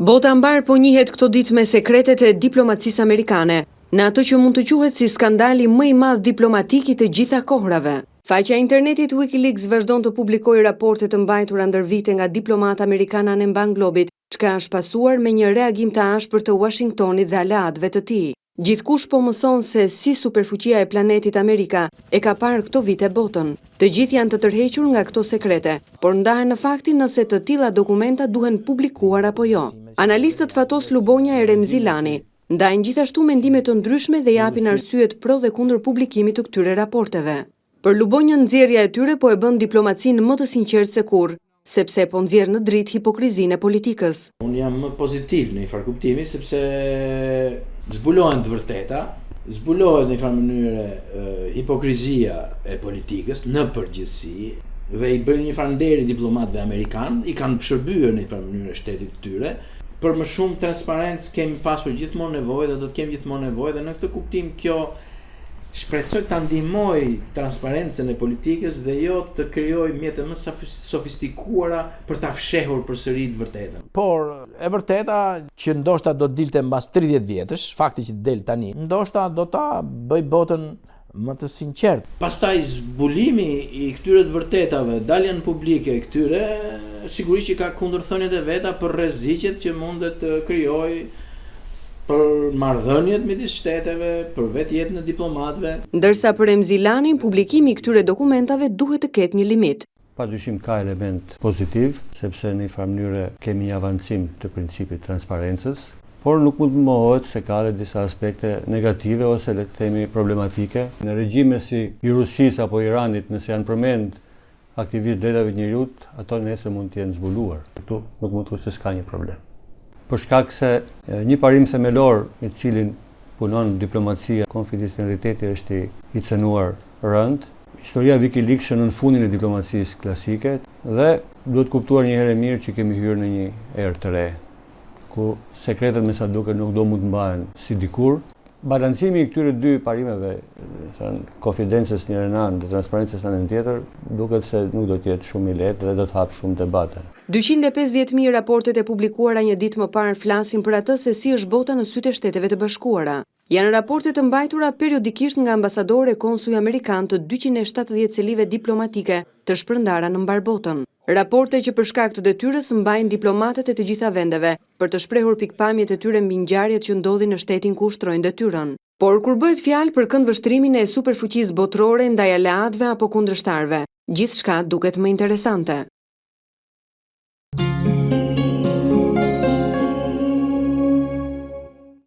Bota mbar po njihet këto ditë me sekretet e diplomacisë amerikane, në atë që mund të quhet si skandali më i madh diplomatik i të gjitha kohrave. Faqja e internetit Wikileaks vazhdon të publikojë raporte të mbajtura ndër vite nga diplomatë amerikanë anë mban globit, çka është pasuar me një reagim të ashpër të Washingtonit dhe aleatëve të tij. Gjithkush po mëson se si superfuqia e planetit Amerika e ka parë këto vite botën. Të gjithë janë të tërhequr nga këto sekrete, por ndahen në faktin nëse të tilla dokumenta duhen publikuar apo jo. Analistët Fatos Lubonja e Remzi Lani ndajnë gjithashtu mendime të ndryshme dhe japin arsyet pro dhe kundër publikimit të këtyre raporteve. Për Lubonjën, nxjerrja e tyre po e bën diplomacinë më të sinqertë se kurrë, sepse po nxjerr në dritë hipokrizinë e politikës. Unë jam më pozitiv në një farë kuptimi, sepse zbulohen të vërteta, zbulohet në një farë mënyrë hipokrizia e politikës në përgjithësi dhe i bëjnë një farë nderi diplomatëve amerikanë, i kanë shërbyer në një farë mënyrë shtetit të tyre. Për më shumë transparencë kemi pasur gjithmonë nevojë dhe do të kemi gjithmonë nevojë dhe në këtë kuptim kjo shpresoj ta ndihmoj transparencën e politikës dhe jo të krijojë mjete më sofistikuara për ta fshehur përsëri të vërtetën. Por e vërteta që ndoshta do të dilte mbas 30 vjetësh, fakti që del tani, ndoshta do ta bëj botën më të sinqertë. Pastaj zbulimi i këtyre të vërtetave, dalja në publike e këtyre, sigurisht që ka kundërthënjet e veta për rreziqet që mundet të krijojë për marrëdhëniet midis shteteve, për vetjetën e diplomatëve. Ndërsa për Remzi Lanin, publikimi i këtyre dokumentave duhet të ketë një limit. Padyshim ka element pozitiv, sepse në një farë mënyrë kemi një avancim të principit transparencës, por nuk mund të mohohet se ka edhe disa aspekte negative ose le të themi problematike. Në regjime si i Rusisë apo Iranit, nëse janë përmend aktivistë drejtave të njerëzit, ato nesër mund të jenë zbuluar. Këtu nuk mund të thosh se s'ka një problem. Për shkak se një parim themelor i cilin punon diplomacia, konfidencialiteti është i cënuar rënd. Historia Wikileaks në fundin e diplomacisë klasike dhe duhet kuptuar një herë mirë që kemi hyrë në një erë të re, ku sekretet me sa duket nuk do mund të mbahen si dikur. Balancimi i këtyre dy parimeve, konfidencës njërin anë dhe transparencës anën tjetër, duket se nuk do të jetë shumë i lehtë dhe do të hapë shumë debate. 250.000 raportet e publikuara një ditë më parë flasin për atë se si është bota në sytë e Shteteve të Bashkuara. Janë raporte të mbajtura periodikisht nga ambasadorë e konsuj amerikan të 270 celive diplomatike të shpërndara në mbar botën. Raporte që për shkak të detyrës mbajnë diplomatët e të gjitha vendeve për të shprehur pikpamjet e tyre mbi ngjarjet që ndodhin në shtetin ku ushtrojnë detyrën. Por kur bëhet fjalë për këndvështrimin e superfuqisë botërore ndaj aleatëve apo kundërshtarëve, gjithçka duket më interesante.